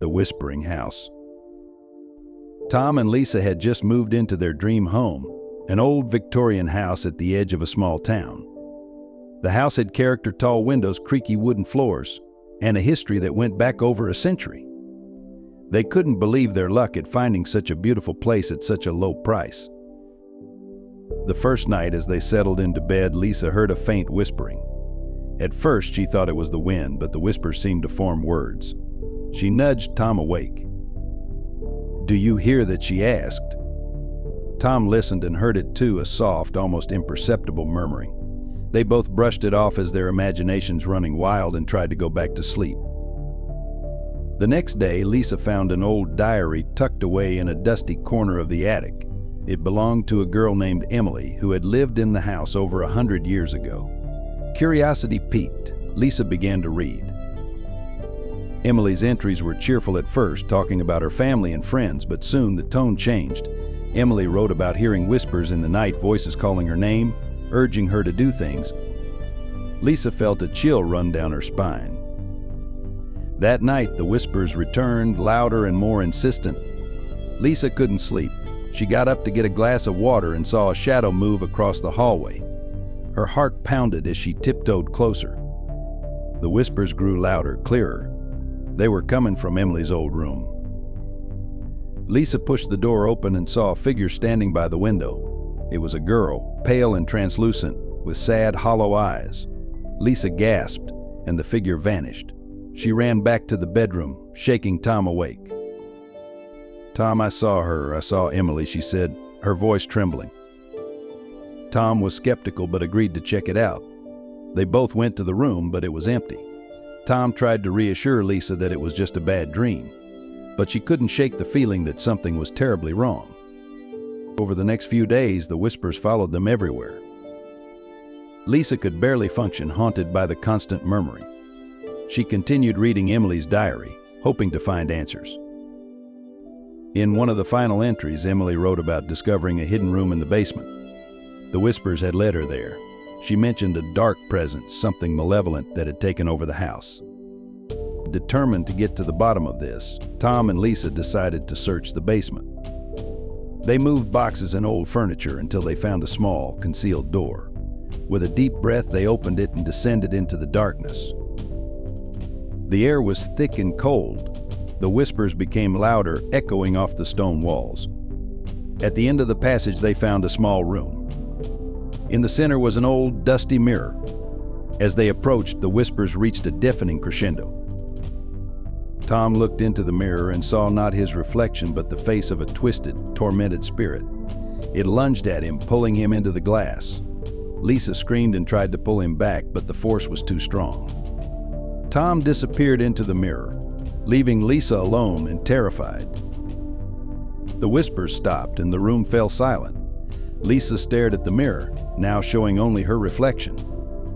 The Whispering House. Tom and Lisa had just moved into their dream home, an old Victorian house at the edge of a small town. The house had character tall windows, creaky wooden floors, and a history that went back over a century. They couldn't believe their luck at finding such a beautiful place at such a low price. The first night, as they settled into bed, Lisa heard a faint whispering. At first, she thought it was the wind, but the whispers seemed to form words. She nudged Tom awake. "Do you hear that?" she asked. Tom listened and heard it too, a soft, almost imperceptible murmuring. They both brushed it off as their imaginations running wild and tried to go back to sleep. The next day, Lisa found an old diary tucked away in a dusty corner of the attic. It belonged to a girl named Emily who had lived in the house over 100 years ago. Curiosity piqued, Lisa began to read. Emily's entries were cheerful at first, talking about her family and friends, but soon the tone changed. Emily wrote about hearing whispers in the night, voices calling her name, urging her to do things. Lisa felt a chill run down her spine. That night, the whispers returned, louder and more insistent. Lisa couldn't sleep. She got up to get a glass of water and saw a shadow move across the hallway. Her heart pounded as she tiptoed closer. The whispers grew louder, clearer. They were coming from Emily's old room. Lisa pushed the door open and saw a figure standing by the window. It was a girl, pale and translucent, with sad, hollow eyes. Lisa gasped, and the figure vanished. She ran back to the bedroom, shaking Tom awake. "Tom, I saw her. I saw Emily," she said, her voice trembling. Tom was skeptical but agreed to check it out. They both went to the room, but it was empty. Tom tried to reassure Lisa that it was just a bad dream, but she couldn't shake the feeling that something was terribly wrong. Over the next few days, the whispers followed them everywhere. Lisa could barely function, haunted by the constant murmuring. She continued reading Emily's diary, hoping to find answers. In one of the final entries, Emily wrote about discovering a hidden room in the basement. The whispers had led her there. She mentioned a dark presence, something malevolent that had taken over the house. Determined to get to the bottom of this, Tom and Lisa decided to search the basement. They moved boxes and old furniture until they found a small, concealed door. With a deep breath, they opened it and descended into the darkness. The air was thick and cold. The whispers became louder, echoing off the stone walls. At the end of the passage, they found a small room. In the center was an old, dusty mirror. As they approached, the whispers reached a deafening crescendo. Tom looked into the mirror and saw not his reflection, but the face of a twisted, tormented spirit. It lunged at him, pulling him into the glass. Lisa screamed and tried to pull him back, but the force was too strong. Tom disappeared into the mirror, leaving Lisa alone and terrified. The whispers stopped and the room fell silent. Lisa stared at the mirror, now showing only her reflection.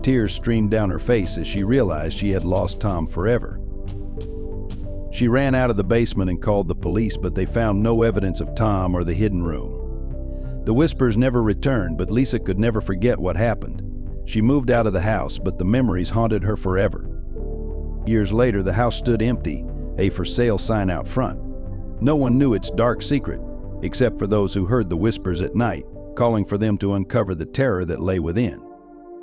Tears streamed down her face as she realized she had lost Tom forever. She ran out of the basement and called the police, but they found no evidence of Tom or the hidden room. The whispers never returned, but Lisa could never forget what happened. She moved out of the house, but the memories haunted her forever. Years later, the house stood empty, a for sale sign out front. No one knew its dark secret, except for those who heard the whispers at night, calling for them to uncover the terror that lay within.